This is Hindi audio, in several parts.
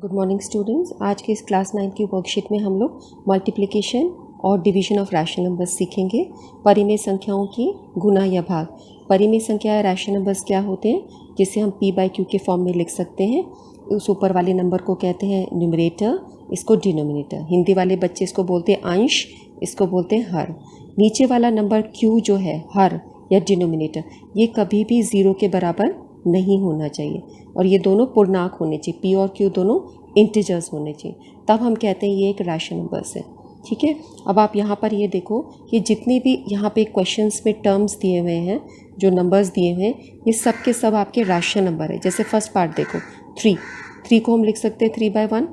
Good morning students. आज के इस क्लास 9 की वर्कशीट में हम लोग मल्टीप्लिकेशन और डिवीजन ऑफ रैशनल नंबर्स सीखेंगे। परिमेय संख्याओं की गुना या भाग। परिमेय संख्या या रैशनल नंबर्स क्या होते हैं, जिसे हम p बाई क्यू के फॉर्म में लिख सकते हैं। उस ऊपर वाले नंबर को कहते हैं न्यूमरेटर, इसको डिनोमिनेटर। हिंदी वाले बच्चे इसको बोलते हैं अंश, इसको बोलते हैं हर। नीचे वाला नंबर q जो है हर या डिनोमिनेटर, ये कभी भी ज़ीरो के बराबर नहीं होना चाहिए और ये दोनों पूर्णांक होने चाहिए। p और q दोनों इंटीजर्स होने चाहिए, तब हम कहते हैं ये एक रैशनल नंबर्स है। ठीक है, अब आप यहाँ पर ये देखो कि जितने भी यहाँ पे क्वेश्चंस में टर्म्स दिए हुए हैं, जो नंबर्स दिए हुए हैं, ये सब के सब आपके रैशनल नंबर है। जैसे फर्स्ट पार्ट देखो, 3 को हम लिख सकते हैं 3/1,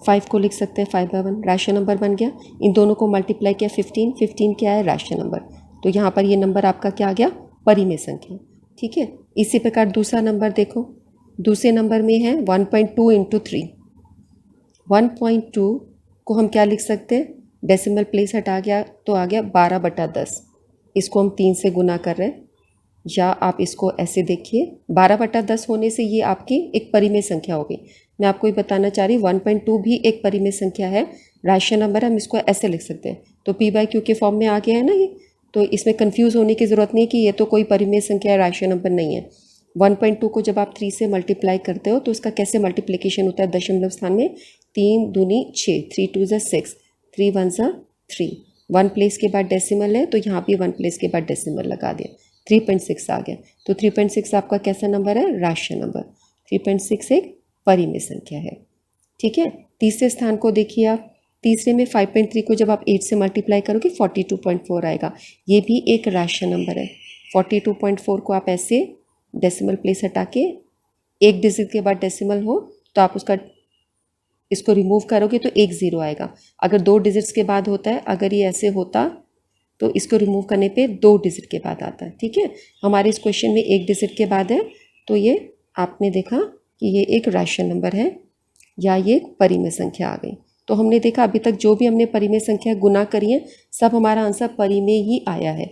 5 को लिख सकते हैं 5/1, रैशनल नंबर बन गया। इन दोनों को मल्टीप्लाई किया 15 क्या है, रैशनल नंबर। तो यहाँ पर ये नंबर आपका क्या आ गया, परिमेय संख्या। ठीक है, इसी प्रकार दूसरा नंबर देखो, दूसरे नंबर में है 1.2 इंटू 3। 1.2 को हम क्या लिख सकते हैं, डेसिमल प्लेस हटा गया तो आ गया 12/10। इसको हम 3 से गुना कर रहे हैं, या आप इसको ऐसे देखिए 12/10 होने से ये आपकी एक परिमेय संख्या होगी। मैं आपको ये बताना चाह रही, 1.2 भी एक परिमेय संख्या है, रैशनल नंबर। हम इसको ऐसे लिख सकते हैं, तो p बाई क्यू के फॉर्म में आ गया है ना ये। तो इसमें कंफ्यूज होने की ज़रूरत नहीं है कि ये तो कोई परिमेय संख्या है, रैशनल नंबर नहीं है। 1.2 को जब आप 3 से मल्टीप्लाई करते हो तो उसका कैसे मल्टीप्लिकेशन होता है, दशमलव स्थान में 3 दूनी 6, 3 2 ज़ा 6, 3 1 ज़ा 3। 1 प्लेस के बाद डेसिमल है तो यहाँ भी 1 प्लेस के बाद डेसिमल लगा दिया, 3.6 आ गया। तो 3.6 आपका कैसा नंबर है, रैशनल नंबर। 3.6 एक परिमेय संख्या है। ठीक है, तीसरे स्थान को देखिए आप, तीसरे में 5.3 को जब आप 8 से मल्टीप्लाई करोगे 42.4 आएगा, ये भी एक रैशनल नंबर है। 42.4 को आप ऐसे डेसिमल प्लेस हटा के, एक डिजिट के बाद डेसिमल हो तो आप उसका इसको रिमूव करोगे तो 1 0 आएगा। अगर 2 डिजिट्स के बाद होता है, अगर ये ऐसे होता तो इसको रिमूव करने पे 2 डिजिट के बाद आता है। ठीक है, हमारे इस क्वेश्चन में 1 डिजिट के बाद है, तो ये आपने देखा कि ये एक रैशनल नंबर है या ये एक परिमेय संख्या आ गई। तो हमने देखा अभी तक जो भी हमने परिमेय संख्या गुना करी है, सब हमारा आंसर परिमेय ही आया है।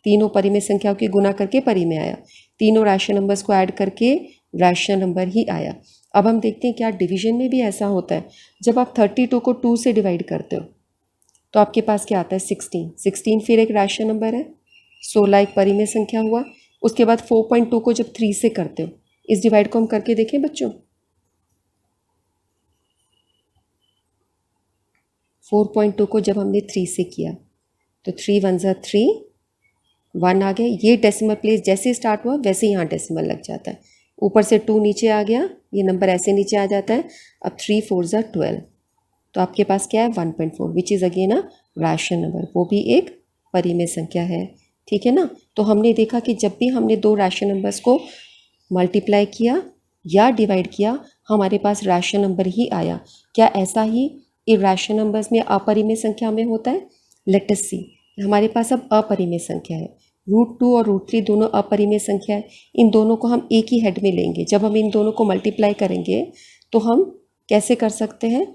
तीनों परिमेय संख्याओं की गुना करके परिमेय आया, तीनों रैशनल नंबर्स को ऐड करके रैशनल नंबर ही आया। अब हम देखते हैं क्या डिवीजन में भी ऐसा होता है। जब आप 32 को 2 से डिवाइड करते हो तो आपके पास क्या आता है, 16 फिर एक रैशनल नंबर है। 16 एक परिमेय संख्या हुआ। उसके बाद 4.2 को जब 3 से करते हो, इस डिवाइड को हम करके देखें बच्चों। 4.2 को जब हमने 3 से किया तो 3 1 ज़ा 3, 1 आ गया। ये डेसिमल प्लेस जैसे स्टार्ट हुआ वैसे यहाँ डेसिमल लग जाता है। ऊपर से 2 नीचे आ गया, ये नंबर ऐसे नीचे आ जाता है। अब 3 4 ज़ा 12, तो आपके पास क्या है 1.4, विच is again a rational number, वो भी एक परिमेय संख्या है। ठीक है ना। तो हमने देखा कि जब भी हमने दो रैशनल नंबर्स को मल्टीप्लाई किया या डिवाइड किया, हमारे पास रैशनल नंबर ही आया। क्या ऐसा ही इरैशनल नंबर्स में अपरिमेय संख्या में होता है? लेट अस सी। हमारे पास अब अपरिमेय संख्या है, √2 और √3 दोनों अपरिमेय संख्या है। इन दोनों को हम एक ही हेड में लेंगे। जब हम इन दोनों को मल्टीप्लाई करेंगे तो हम कैसे कर सकते हैं,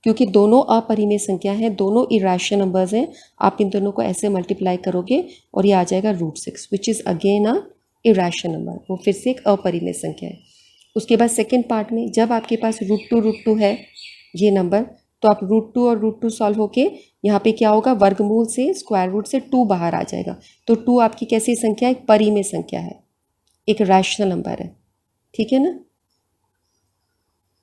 क्योंकि दोनों अपरिमेय संख्या है, दोनों इरैशनल नंबर्स हैं। आप इन दोनों को ऐसे मल्टीप्लाई करोगे और ये आ जाएगा √6, विच is again a irrational number, वो फिर से एक अपरिमेय संख्या है। उसके बाद सेकेंड पार्ट में जब आपके पास √2 है ये नंबर, तो आप √2 और √2 सॉल्व होके यहाँ पे क्या होगा, वर्गमूल से स्क्वायर रूट से 2 बाहर आ जाएगा। तो 2 आपकी कैसी संख्या है, एक परिमेय संख्या है, एक रैशनल नंबर है। ठीक है ना।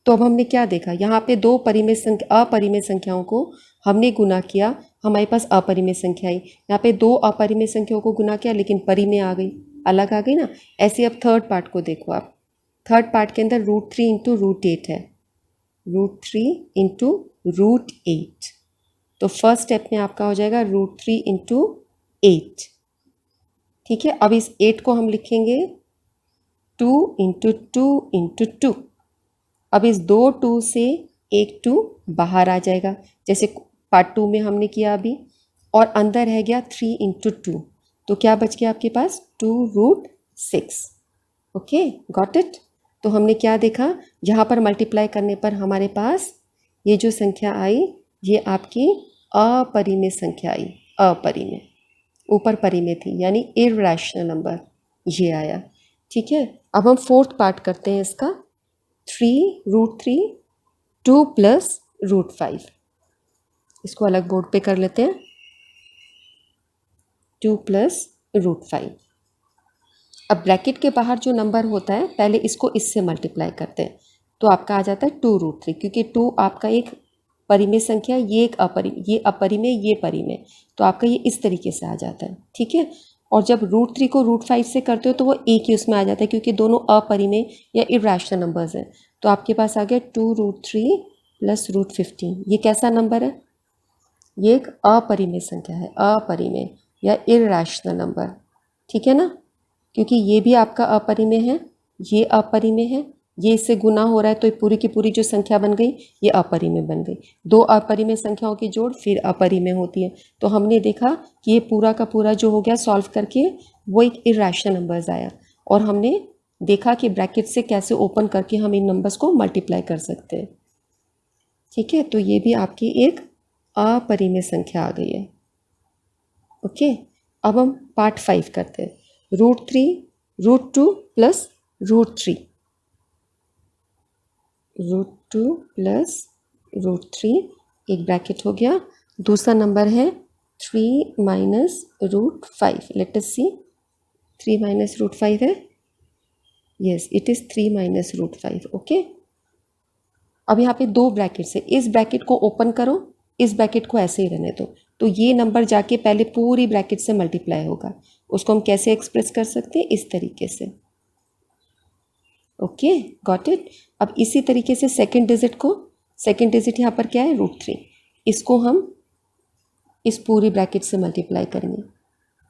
तो अब हमने क्या देखा, यहाँ पे दो अपरिमेय संख्याओं को हमने गुना किया, हमारे पास अपरिमेय संख्या आई। यहाँ पे दो अपरिमेय संख्याओं को गुना किया लेकिन परिमेय आ गई, अलग आ गई ना। ऐसे अब थर्ड पार्ट को देखो आप। थर्ड पार्ट के अंदर √3 इंटू √8 है, √3 इंटू √8। तो फर्स्ट स्टेप में आपका हो जाएगा √3 इंटू 8। ठीक है, अब इस 8 को हम लिखेंगे 2 इंटू 2 इंटू 2। अब इस 2 2 से एक 2 बाहर आ जाएगा, जैसे पार्ट 2 में हमने किया अभी। और अंदर रह गया 3 इंटू 2, तो क्या बच गया आपके पास 2√6। Okay, got it. तो हमने क्या देखा, यहाँ पर मल्टीप्लाई करने पर हमारे पास ये जो संख्या आई, ये आपकी अपरिमेय संख्या आई। अपरिमेय, ऊपर परिमेय थी यानी इरैशनल नंबर, ये आया। ठीक है, अब हम फोर्थ पार्ट करते हैं इसका। 3 √3 2 प्लस रूट 5। इसको अलग बोर्ड पे कर लेते हैं। 2 प्लस रूट 5। अब ब्रैकेट के बाहर जो नंबर होता है पहले इसको इससे मल्टीप्लाई करते हैं, तो आपका आ जाता है 2 रूट 3, क्योंकि 2 आपका एक परिमेय संख्या, ये एक ये अपरिमेय, ये परिमेय, तो आपका ये इस तरीके से आ जाता है। ठीक है। और जब रूट 3 को रूट 5 से करते हो तो वो एक ही उसमें आ जाता है, क्योंकि दोनों अपरिमेय या इरेशनल नंबर्स हैं। तो आपके पास आ गया 2 रूट 3 प्लस रूट 15। ये कैसा नंबर है? ये एक अपरिमेय संख्या है, अपरिमेय या इरेशनल नंबर। ठीक है ना, क्योंकि ये भी आपका अपरिमेय है, ये अपरिमेय है, ये इससे गुना हो रहा है, तो ये पूरी की पूरी जो संख्या बन गई ये अपरिमेय बन गई। दो अपरिमेय संख्याओं की जोड़ फिर अपरिमेय होती है। तो हमने देखा कि ये पूरा का पूरा जो हो गया सॉल्व करके वो एक इरेशनल नंबर्स आया, और हमने देखा कि ब्रैकेट से कैसे ओपन करके हम इन नंबर्स को मल्टीप्लाई कर सकते हैं। ठीक है, तो ये भी आपकी एक अपरिमेय संख्या आ गई है। ओके, अब हम पार्ट 5 करते हैं। Root 3 root 2 plus root 3, root 2 plus root 3, एक ब्रैकेट हो गया। दूसरा नंबर है 3 minus root 5। Let us see, 3 minus root 5 है, yes it is 3 minus root 5। Okay, अब यहाँ पे दो ब्रैकेट से, इस ब्रैकेट को ओपन करो, इस ब्रैकेट को ऐसे ही रहने दो, तो ये नंबर जाके पहले पूरी ब्रैकेट से मल्टीप्लाई होगा। उसको हम कैसे एक्सप्रेस कर सकते हैं? इस तरीके से। Okay, got it. अब इसी तरीके से सेकंड डिजिट को, सेकंड डिजिट यहाँ पर क्या है? रूट 3, इसको हम इस पूरी ब्रैकेट से मल्टीप्लाई करेंगे।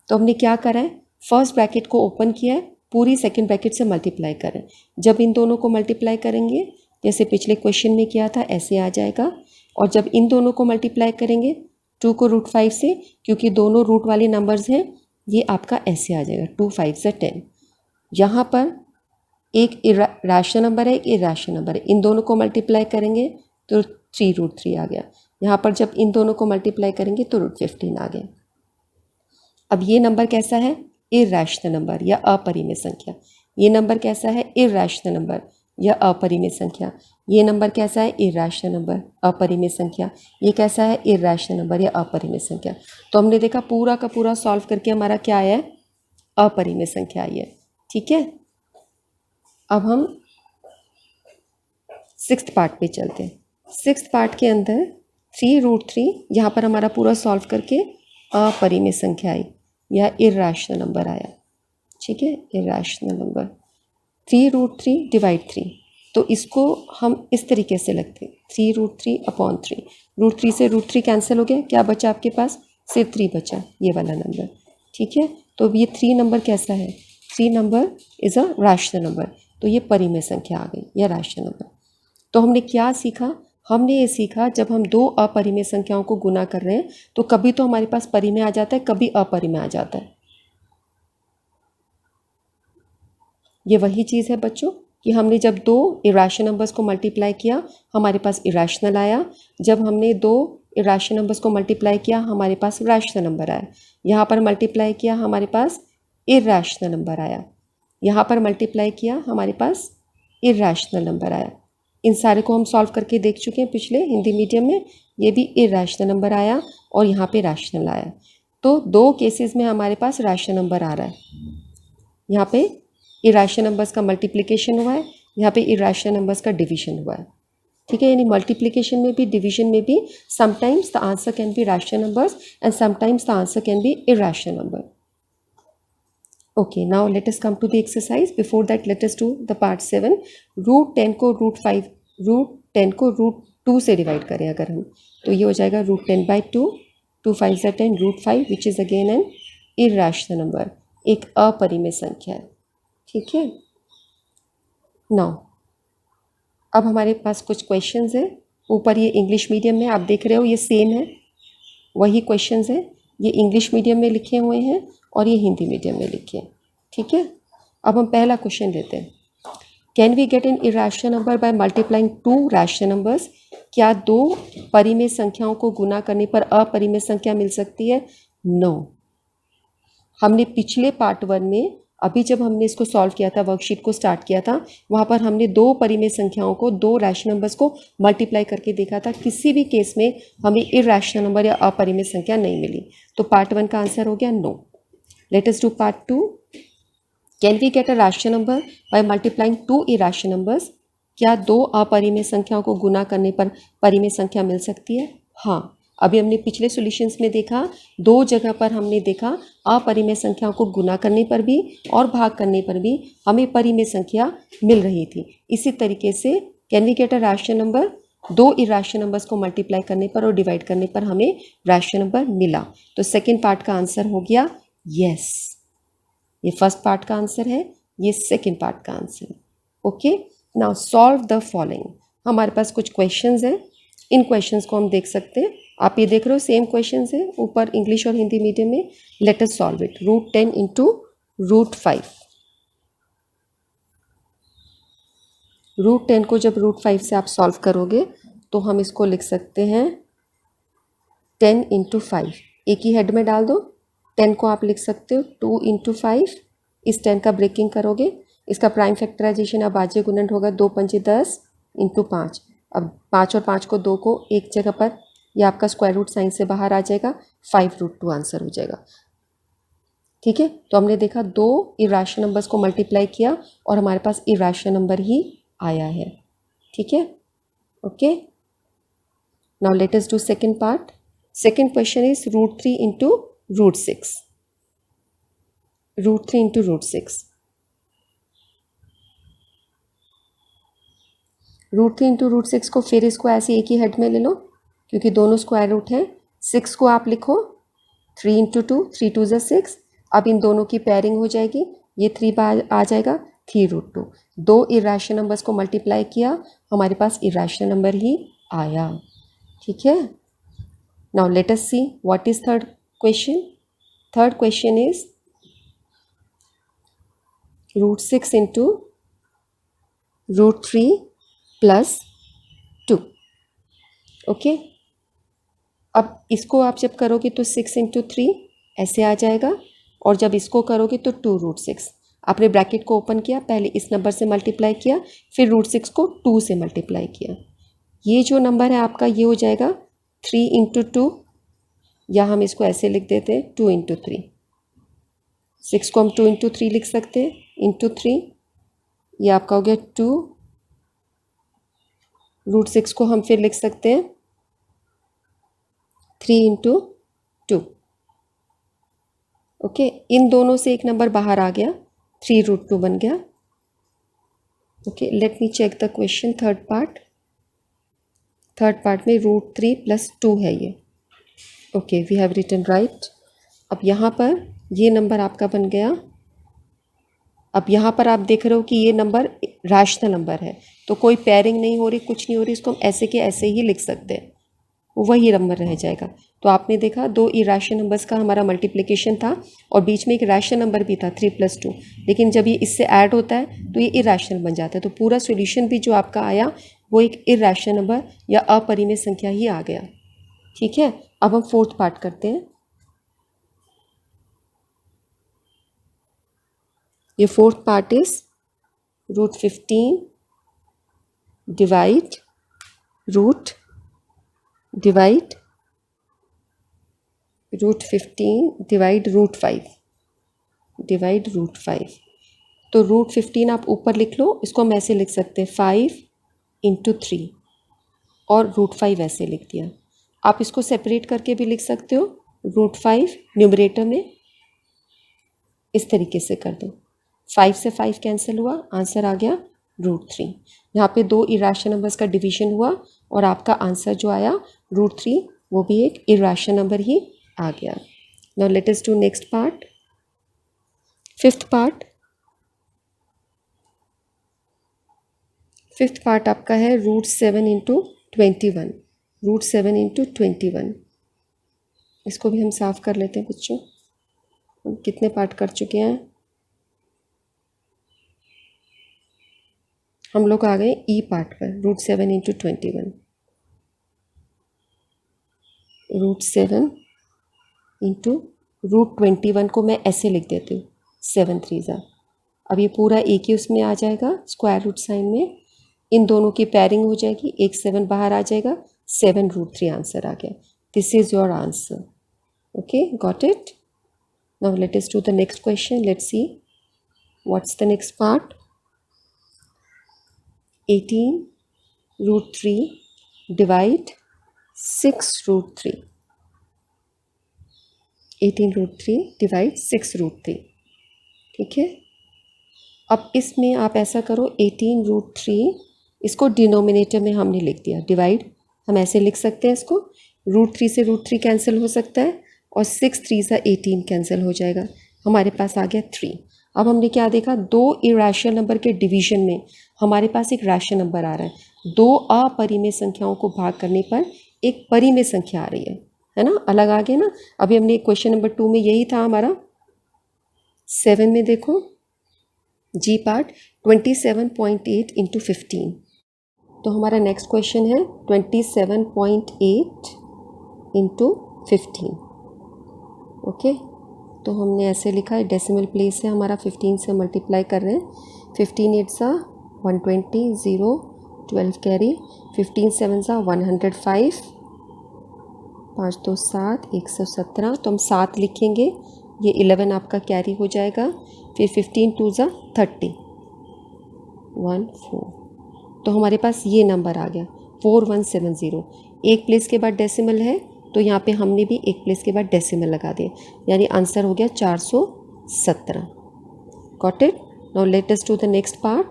तो हमने क्या करा है? फर्स्ट ब्रैकेट को ओपन किया है, पूरी सेकंड ब्रैकेट से मल्टीप्लाई करें। जब इन दोनों को मल्टीप्लाई करेंगे, जैसे पिछले क्वेश्चन में किया था, ऐसे आ जाएगा। और जब इन दोनों को मल्टीप्लाई करेंगे 2 को रूट 5 से, क्योंकि दोनों रूट वाले नंबर्स हैं, ये आपका ऐसे आ जाएगा 2 5 से 10। यहाँ पर एक रैशनल नंबर है, एक इरेशनल नंबर है, इन दोनों को मल्टीप्लाई करेंगे तो 3 रूट 3 आ गया। यहाँ पर जब इन दोनों को मल्टीप्लाई करेंगे तो रूट 15 आ गया। अब ये नंबर कैसा है? इरेशनल नंबर या अपरिमेय संख्या। ये नंबर कैसा है? इरेशनल नंबर या अपरिमेय संख्या। ये नंबर कैसा है? इरेशनल नंबर, अपरिमेय संख्या। ये कैसा है? इरेशनल नंबर या अपरिमेय संख्या। तो हमने देखा पूरा का पूरा सॉल्व करके हमारा क्या आया है? अपरिमेय संख्या आई है। ठीक है, अब हम 6th पार्ट पे चलते हैं। 6th पार्ट के अंदर 3 रूट 3, यहाँ पर हमारा पूरा सॉल्व करके अपरिमेय संख्या आई या इरेशनल नंबर आया। ठीक है, इरेशनल नंबर 3 रूट 3 डिवाइड 3, तो इसको हम इस तरीके से लिखते हैं 3 रूट 3 अपॉन 3। रूट 3 से रूट 3 कैंसिल हो गया, क्या बचा आपके पास? सिर्फ 3 बचा, ये वाला नंबर। ठीक है, तो ये 3 नंबर कैसा है? 3 number is a rational number, तो ये परिमेय संख्या आ गई या रैशनल नंबर। तो हमने क्या सीखा? हमने ये सीखा जब हम दो अपरिमेय संख्याओं को गुना कर रहे हैं तो कभी तो हमारे पास परिमेय आ जाता है, कभी अपरिमेय आ जाता है। ये वही चीज़ है बच्चों कि हमने जब दो इरेशनल नंबर्स को मल्टीप्लाई किया हमारे पास इरेशनल आया, जब हमने दो इरेशनल नंबर्स को मल्टीप्लाई किया हमारे पास रैशनल नंबर आया। यहाँ पर मल्टीप्लाई किया हमारे पास इरेशनल नंबर आया, यहाँ पर मल्टीप्लाई किया हमारे पास इरेशनल नंबर आया। इन सारे को हम सॉल्व करके देख चुके हैं पिछले हिंदी मीडियम में। ये भी इरेशनल नंबर आया और यहाँ पे रैशनल आया। तो दो केसेस में हमारे पास रैशनल नंबर आ रहा है। यहाँ पे इरेशनल नंबर्स का मल्टीप्लिकेशन हुआ है, यहाँ पे इरेशनल नंबर्स का डिवीजन हुआ है। ठीक है, यानी मल्टीप्लिकेशन में भी डिवीजन में भी sometimes the answer can be rational numbers and sometimes the answer can be irrational number. Okay, now let us come to the exercise. Before that, let us do the part 7. Root 10 को रूट 2 से डिवाइड करें अगर हम, तो ये हो जाएगा रूट 10 बाई 2, 2 5 से 10, root 5 which is again an irrational number, एक अपरिमेय संख्या है। ठीक है, नाउ अब हमारे पास कुछ क्वेश्चंस है। ऊपर ये इंग्लिश मीडियम में आप देख रहे हो, ये सेम है, वही क्वेश्चंस है, ये इंग्लिश मीडियम में लिखे हुए हैं और ये हिंदी मीडियम में लिखे हैं। ठीक है, अब हम पहला क्वेश्चन लेते हैं। Can we get an irrational number by multiplying 2 rational numbers? क्या दो परिमेय संख्याओं को गुना करने पर अपरिमेय संख्या मिल सकती है? नो। हमने पिछले पार्ट 1 में अभी जब हमने इसको सॉल्व किया था, वर्कशीट को स्टार्ट किया था, वहाँ पर हमने दो परिमेय संख्याओं को, दो रैशनल नंबर्स को मल्टीप्लाई करके देखा था। किसी भी केस में हमें इरैशनल नंबर या अपरिमेय संख्या नहीं मिली। तो पार्ट 1 का आंसर हो गया no. Let us do part 2। Can we get a rational number by multiplying two irrational numbers? क्या दो अपरिमेय संख्याओं को गुना करने पर परिमेय संख्या मिल सकती है? हाँ, अभी हमने पिछले सॉल्यूशंस में देखा, दो जगह पर हमने देखा अपरिमेय संख्याओं को गुना करने पर भी और भाग करने पर भी हमें परिमेय संख्या मिल रही थी। इसी तरीके से can we get a rational number? दो इरैशनल नंबर्स को मल्टीप्लाई करने पर और डिवाइड करने पर हमें रैशनल नंबर मिला। तो सेकेंड पार्ट का आंसर हो गया यस। ये फर्स्ट पार्ट का आंसर है, ये सेकेंड पार्ट का आंसर है। Okay, now solve the following. हमारे पास कुछ क्वेश्चंस हैं, इन क्वेश्चंस को हम देख सकते हैं। आप ये देख रहे हो सेम क्वेश्चंस है ऊपर, इंग्लिश और हिंदी मीडियम में। Let us solve it. √10 into √5। √10 को जब √5 से आप सॉल्व करोगे तो हम इसको लिख सकते हैं 10 इंटू 5। एक ही हेड में डाल दो। 10 को आप लिख सकते हो 2 इंटू 5। इस 10 का ब्रेकिंग करोगे, इसका प्राइम फैक्टराइजेशन अब बाज्य गुणन होगा 2 पंचे 10 इंटू 5। अब 5 और 5 को 2 को एक जगह पर, यह आपका स्क्वायर रूट साइन से बाहर आ जाएगा, 5√2 आंसर हो जाएगा। ठीक है, तो हमने देखा दो इरैशनल नंबर्स को मल्टीप्लाई किया और हमारे पास इरैशनल नंबर ही आया है। ठीक है, okay. Now let us do second part. Second question is √3 into √6। √3 into √6। √3 into √6 को फिर इसको ऐसे एक ही हेड में ले लो, क्योंकि दोनों स्क्वायर रूट हैं। 6 को आप लिखो 3 इंटू 2, 3 2 ज़ा 6। अब इन दोनों की पेयरिंग हो जाएगी, ये 3 बार आ जाएगा 3√2। दो इरैशनल नंबर्स को मल्टीप्लाई किया, हमारे पास इरैशनल नंबर ही आया। ठीक है, now let us see what is third question. Third question is √6 into √3 plus 2। Okay, अब इसको आप जब करोगे तो 6 इंटू 3 ऐसे आ जाएगा, और जब इसको करोगे तो 2√6। आपने ब्रैकेट को ओपन किया, पहले इस नंबर से मल्टीप्लाई किया, फिर √6 को 2 से मल्टीप्लाई किया। ये जो नंबर है आपका, ये हो जाएगा 3 इंटू 2, या हम इसको ऐसे लिख देते हैं 2 इंटू 3। 6 को हम 2 इंटू 3 लिख सकते हैं, इंटू 3, ये आपका हो गया 2। √6 को हम फिर लिख सकते हैं 3 इंटू 2। ओके, इन दोनों से एक नंबर बाहर आ गया, 3√2 बन गया। Okay, let me check the question. Third part में √3 प्लस 2 है ये। Okay, we have written right. अब यहाँ पर ये नंबर आपका बन गया। अब यहाँ पर आप देख रहे हो कि ये नंबर रैशनल नंबर है, तो कोई पेयरिंग नहीं हो रही, कुछ नहीं हो रही, इसको हम ऐसे के ऐसे ही लिख सकते हैं, वही नंबर रह जाएगा। तो आपने देखा दो इरैशनल नंबर्स का हमारा मल्टीप्लिकेशन था, और बीच में एक रैशनल नंबर भी था 3 + 2, लेकिन जब ये इससे ऐड होता है तो ये इरैशनल बन जाता है। तो पूरा सॉल्यूशन भी जो आपका आया वो एक इरैशनल नंबर या अपरिमेय संख्या ही आ गया। ठीक है, अब हम फोर्थ पार्ट करते हैं। ये fourth part is √15 divide √15 divide √5। तो √15 आप ऊपर लिख लो, इसको हम ऐसे लिख सकते हैं 5 इंटू 3, और √5 ऐसे लिख दिया। आप इसको सेपरेट करके भी लिख सकते हो, √5 न्यूमरेटर में इस तरीके से कर दो, 5 से 5 कैंसिल हुआ, आंसर आ गया √3। यहाँ पे दो इरैशनल नंबर्स का डिवीजन हुआ और आपका आंसर जो आया √3, वो भी एक इरैशनल नंबर ही आ गया। Now let us do next part, fifth part आपका है √7 इंटू 21। √7 इंटू 21, इसको भी हम साफ कर लेते हैं बच्चों। हम कितने पार्ट कर चुके हैं, हम लोग आ गए ई पार्ट पर। √7 इंटू 21, √7 इंटू √21 को मैं ऐसे लिख देती हूँ 7 3 ज़ा अब ये पूरा एक ही उसमें आ जाएगा स्क्वायर रूट साइन में, इन दोनों की पेयरिंग हो जाएगी, एक 7 बाहर आ जाएगा, 7√3 आंसर आ गया. This is your answer. Okay, got it. Now let us do the next question. Let's see what's the next part. 18√3 divide 6√3. 18√3 divide 6√3. ठीक है. अब इसमें आप ऐसा करो, 18√3 इसको डिनोमिनेटर में हमने लिख दिया, डिवाइड हम ऐसे लिख सकते हैं इसको, √3 से √3 कैंसिल हो सकता है और 6 3 सा 18 कैंसिल हो जाएगा. हमारे पास आ गया 3. अब हमने क्या देखा, दो इरेशनल नंबर के डिवीजन में हमारे पास एक रैशनल नंबर आ रहा है. दो अपरिमेय संख्याओं को भाग करने पर एक परिमेय संख्या आ रही है ना, अलग आ गया ना. अभी हमने क्वेश्चन नंबर 2 में यही था हमारा. 7 में देखो जी पार्ट 27.8 इंटू 15. तो हमारा नेक्स्ट क्वेश्चन है 27.8 इंटू 15. ओके, तो हमने ऐसे लिखा है, डेसिमल प्लेस है हमारा, 15 से मल्टीप्लाई कर रहे हैं. 15 8 सा 120, 0 12 कैरी, 15 7 सा 105, 5 2 7 117. तो हम 7 लिखेंगे, ये 11 आपका कैरी हो जाएगा. फिर 15 2 सा 30, 1 4. तो हमारे पास ये नंबर आ गया 4170. एक प्लेस के बाद डेसिमल है तो यहाँ पे हमने भी एक प्लेस के बाद डेसिमल लगा दिए, यानी आंसर हो गया 417. Got it. Now let us do the next part.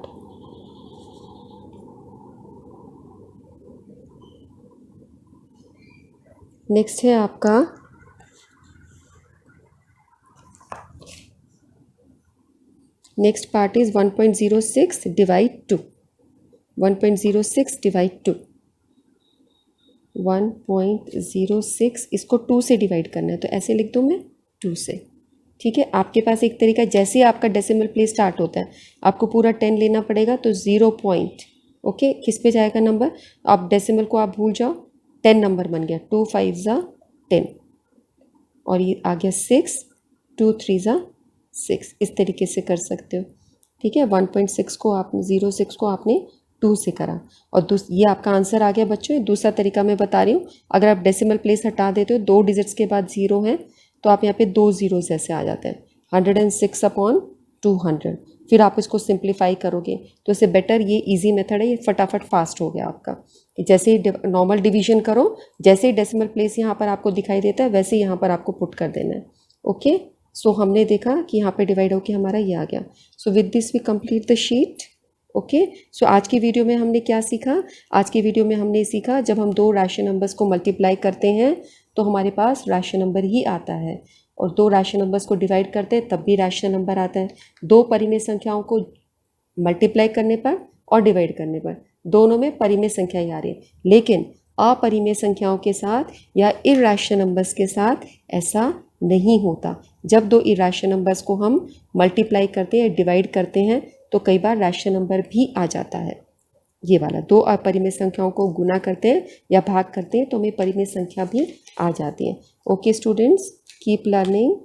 Next है आपका next part is 1.06 divide 2. 1.06 divide 2. 1.06 इसको 2 से डिवाइड करना है, तो ऐसे लिख दूँ मैं 2 से. ठीक है, आपके पास एक तरीका, जैसे ही आपका डेसिमल प्लेस स्टार्ट होता है आपको पूरा 10 लेना पड़ेगा, तो 0 पॉइंट ओके किस पे जाएगा नंबर. आप डेसिमल को आप भूल जाओ, 10 नंबर बन गया. 2 5 ज़ा 10 और ये आ गया 6, 2 3 ज़ा 6. इस तरीके से कर सकते हो. ठीक है, 1.6 को आपने 06 को आपने 2 से करा और ये आपका आंसर आ गया बच्चों. दूसरा तरीका मैं बता रही हूँ, अगर आप डेसिमल प्लेस हटा देते हो, 2 डिजिट्स के बाद 0 है तो आप यहाँ पे 2 ज़ीरोज़ ऐसे आ जाते हैं. 106/200. फिर आप इसको सिंप्लीफाई करोगे तो इससे बेटर ये इजी मेथड है, ये फटाफट फास्ट हो गया आपका. जैसे ही नॉर्मल डिवीजन करो, जैसे ही डेसिमल प्लेस यहाँ पर आपको दिखाई देता है वैसे ही यहाँ पर आपको पुट कर देना है. ओके, सो हमने देखा कि यहाँ पे डिवाइड होकर हमारा ये आ गया. So with this we complete the sheet. Okay, so आज की वीडियो में हमने क्या सीखा. आज की वीडियो में हमने सीखा, जब हम दो रैशनल नंबर्स को मल्टीप्लाई करते हैं तो हमारे पास रैशनल नंबर ही आता है, और दो रैशनल नंबर्स को डिवाइड करते हैं तब भी रैशनल नंबर आता है. दो परिमेय संख्याओं को मल्टीप्लाई करने पर और डिवाइड करने पर दोनों में परिमेय संख्या ही आ रही है, लेकिन अपरिमेय संख्याओं के साथ या इरैशनल नंबर्स के साथ ऐसा नहीं होता. जब दो इरैशनल नंबर्स को हम मल्टीप्लाई करते हैं, डिवाइड करते हैं, तो कई बार रैशनल नंबर भी आ जाता है. ये वाला दो अपरिमेय संख्याओं को गुना करते हैं या भाग करते हैं तो हमें परिमेय संख्या भी आ जाती है. Okay students, keep learning.